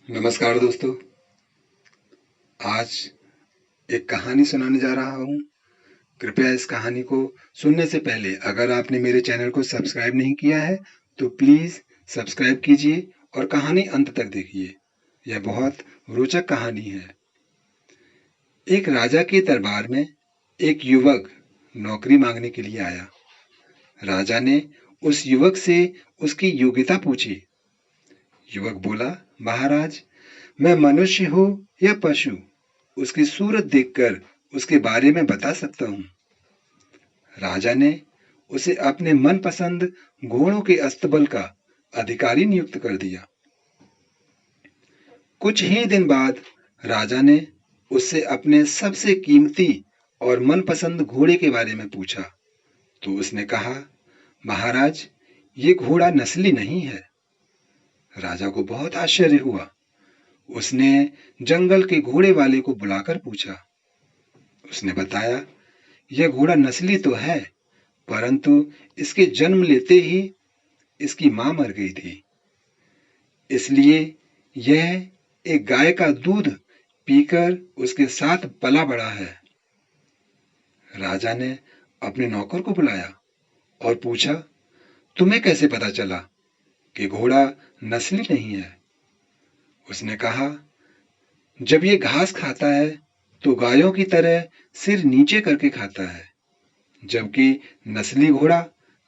नमस्कार दोस्तों। आज एक कहानी सुनाने जा रहा हूँ। कृपया इस कहानी को सुनने से पहले अगर आपने मेरे चैनल को सब्सक्राइब नहीं किया है तो प्लीज़ सब्सक्राइब कीजिए और कहानी अंत तक देखिए। यह बहुत रोचक कहानी है। एक राजा के दरबार में एक युवक नौकरी मांगने के लिए आया। राजा ने उस युवक से उसकी योग्यता पूछी। युवक बोला, महाराज, मैं मनुष्य हूँ या पशु, उसकी सूरत देखकर उसके बारे में बता सकता हूँ। राजा ने उसे अपने मनपसंद घोड़ों के अस्तबल का अधिकारी नियुक्त कर दिया। कुछ ही दिन बाद राजा ने उससे अपने सबसे कीमती और मनपसंद घोड़े के बारे में पूछा तो उसने कहा, महाराज, ये घोड़ा नस्ली नहीं है। राजा को बहुत आश्चर्य हुआ। उसने जंगल के घोड़े वाले को बुलाकर पूछा। उसने बताया, यह घोड़ा नस्ली तो है, परंतु इसके जन्म लेते ही इसकी मां मर गई थी, इसलिए यह एक गाय का दूध पीकर उसके साथ पला बड़ा है। राजा ने अपने नौकर को बुलाया और पूछा, तुम्हें कैसे पता चला कि घोड़ा नस्ली नहीं है? उसने कहा, जब ये घास खाता है तो गायों की तरह सिर नीचे करके खाता है, जबकि नस्ली घोड़ा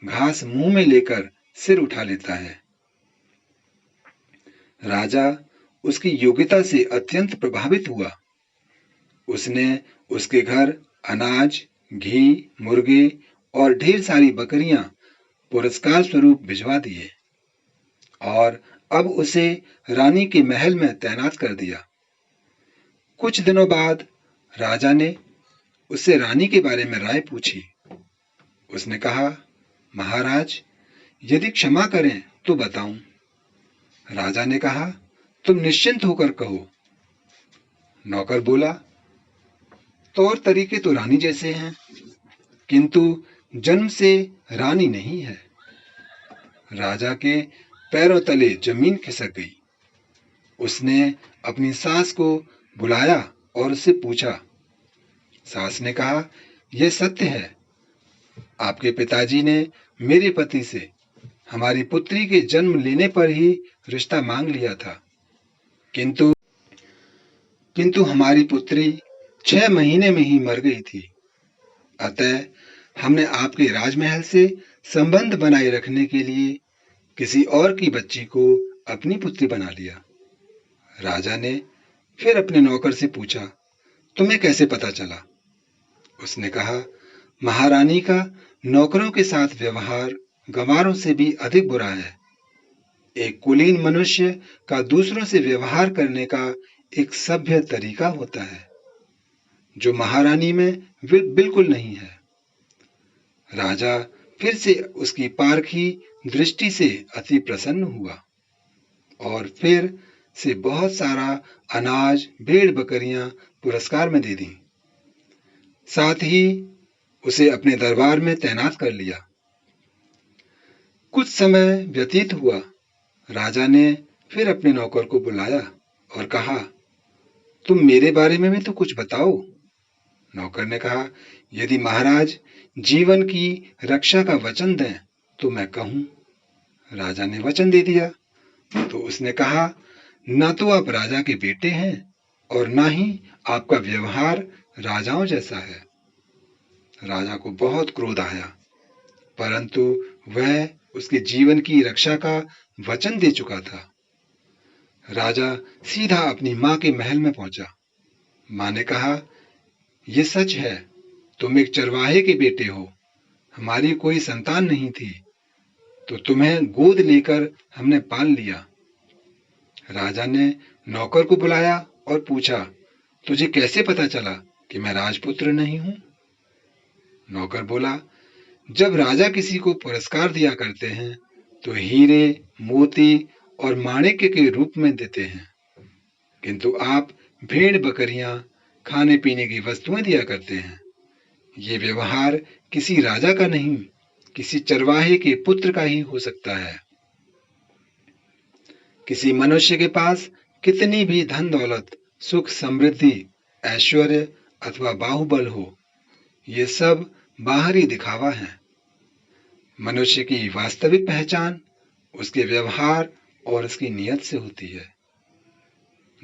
घास मुंह में लेकर सिर उठा लेता है। राजा उसकी योग्यता से अत्यंत प्रभावित हुआ। उसने उसके घर अनाज, घी, मुर्गे और ढेर सारी बकरियां पुरस्कार स्वरूप भिजवा दिए और अब उसे रानी के महल में तैनात कर दिया। कुछ दिनों बाद राजा ने उससे रानी के बारे में राय पूछी। उसने कहा, महाराज, यदि क्षमा करें तो बताऊं। राजा ने कहा, तुम निश्चिंत होकर कहो। नौकर बोला, तौर तरीके तो रानी जैसे हैं, किंतु जन्म से रानी नहीं है। राजा के पैरों तले जमीन खिसक गई। उसने अपनी सास को बुलाया और उससे पूछा। सास ने कहा, यह सत्य है, आपके पिताजी ने मेरे पति से हमारी पुत्री के जन्म लेने पर ही रिश्ता मांग लिया था, किंतु किंतु हमारी पुत्री 6 महीने में ही मर गई थी। अतः हमने आपके राजमहल से संबंध बनाए रखने के लिए किसी और की बच्ची को अपनी पुत्री बना लिया। राजा ने फिर अपने नौकर से पूछा, तुम्हें कैसे पता चला? उसने कहा, महारानी का नौकरों के साथ व्यवहार गंवारों से भी अधिक बुरा है। एक कुलीन मनुष्य का दूसरों से व्यवहार करने का एक सभ्य तरीका होता है, जो महारानी में बिल्कुल नहीं है। राजा फिर से उसकी पारखी दृष्टि से अति प्रसन्न हुआ और फिर से बहुत सारा अनाज, भेड़ बकरियां पुरस्कार में दे दी। साथ ही उसे अपने दरबार में तैनात कर लिया। कुछ समय व्यतीत हुआ। राजा ने फिर अपने नौकर को बुलाया और कहा, तुम मेरे बारे में भी तो कुछ बताओ। नौकर ने कहा, यदि महाराज जीवन की रक्षा का वचन दें तो मैं कहूं। राजा ने वचन दे दिया तो उसने कहा, ना तो आप राजा के बेटे हैं और ना ही आपका व्यवहार राजाओं जैसा है। राजा को बहुत क्रोध आया, परंतु वह उसके जीवन की रक्षा का वचन दे चुका था। राजा सीधा अपनी मां के महल में पहुंचा। मां ने कहा, यह सच है, तुम एक चरवाहे के बेटे हो, हमारी कोई संतान नहीं थी, तो तुम्हें गोद लेकर हमने पाल लिया। राजा ने नौकर को बुलाया और पूछा, तुझे कैसे पता चला कि मैं राजपुत्र नहीं हूं? नौकर बोला, जब राजा किसी को पुरस्कार दिया करते हैं तो हीरे, मोती और माणिक्य के रूप में देते हैं, किंतु आप भेड़ बकरियां, खाने पीने की वस्तुएं दिया करते हैं। ये व्यवहार किसी राजा का नहीं, किसी चरवाहे के पुत्र का ही हो सकता है। किसी मनुष्य के पास कितनी भी धन दौलत, सुख समृद्धि, ऐश्वर्य अथवा बाहुबल हो, ये सब बाहरी दिखावा है। मनुष्य की वास्तविक पहचान उसके व्यवहार और उसकी नियत से होती है।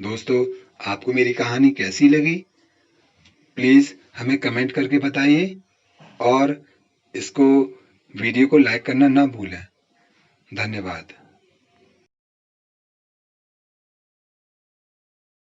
दोस्तों, आपको मेरी कहानी कैसी लगी? प्लीज हमें कमेंट करके बताइए और इसको वीडियो को लाइक करना ना भूलें। धन्यवाद।